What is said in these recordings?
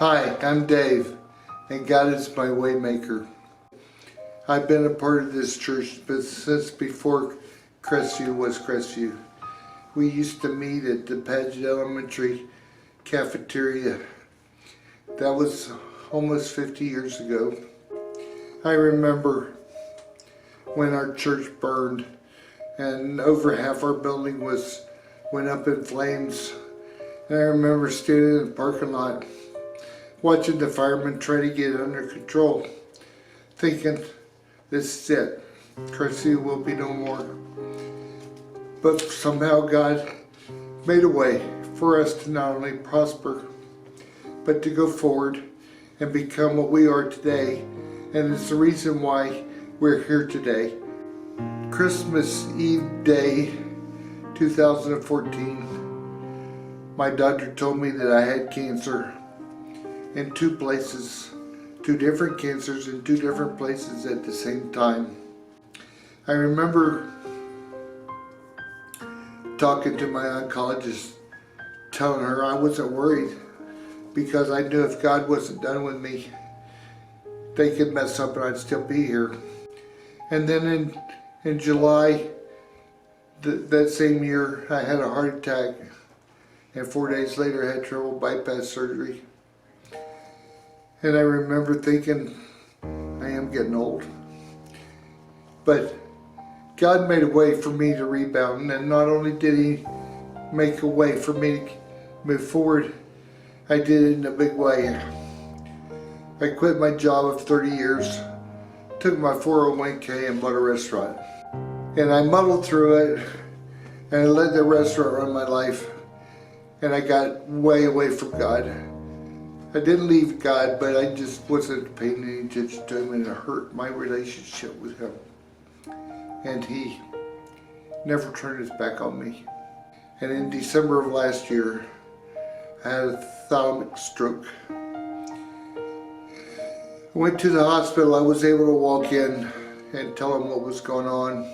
Hi, I'm Dave, and God is my Waymaker. I've been a part of this church since before Crestview was Crestview. We used to meet at the Paget Elementary cafeteria. That was almost 50 years ago. I remember when our church burned and over half our building went up in flames. And I remember standing in the parking lot watching the firemen try to get it under control, thinking, this is it, Crestview will be no more. But somehow God made a way for us to not only prosper, but to go forward and become what we are today. And it's the reason why we're here today. Christmas Eve day, 2014, my doctor told me that I had cancer in two places, two different cancers in two different places at the same time. I remember talking to my oncologist, telling her I wasn't worried because I knew if God wasn't done with me, they could mess up and I'd still be here. And then in July that same year, I had a heart attack, and 4 days later I had triple bypass surgery. And I remember thinking, I am getting old. But God made a way for me to rebound, and not only did He make a way for me to move forward, I did it in a big way. I quit my job of 30 years, took my 401k and bought a restaurant. And I muddled through it, and I let the restaurant run my life, and I got way away from God. I didn't leave God, but I just wasn't paying any attention to Him, and it hurt my relationship with Him. And He never turned His back on me. And in December of last year, I had a thalamic stroke. I went to the hospital. I was able to walk in and tell them what was going on.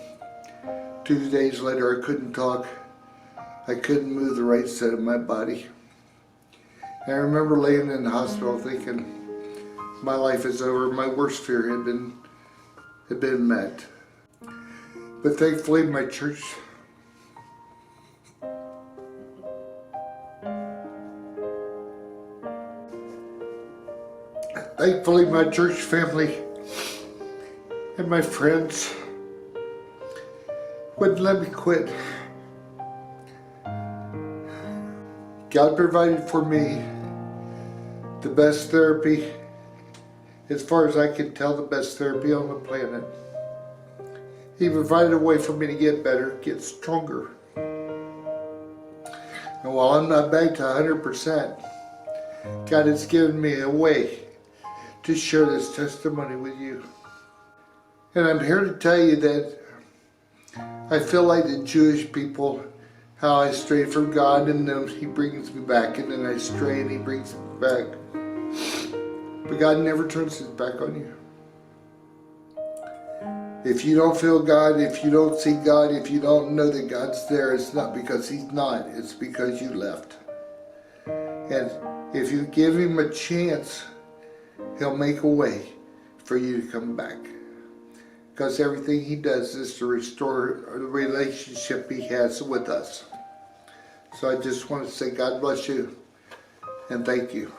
2 days later, I couldn't talk. I couldn't move the right side of my body. And I remember laying in the hospital thinking, my life is over. My worst fear had been met. But thankfully, my church family and my friends wouldn't let me quit. God provided for me the best therapy, as far as I can tell, the best therapy on the planet. He provided a way for me to get better, get stronger. And while I'm not back to 100%, God has given me a way to share this testimony with you. And I'm here to tell you that I feel like the Jewish people, how I strayed from God, and then He brings me back, and then I stray and He brings me back. But God never turns His back on you. If you don't feel God, if you don't see God, if you don't know that God's there, it's not because He's not, it's because you left. And if you give Him a chance, He'll make a way for you to come back. Because everything He does is to restore the relationship He has with us. So I just want to say God bless you and thank you.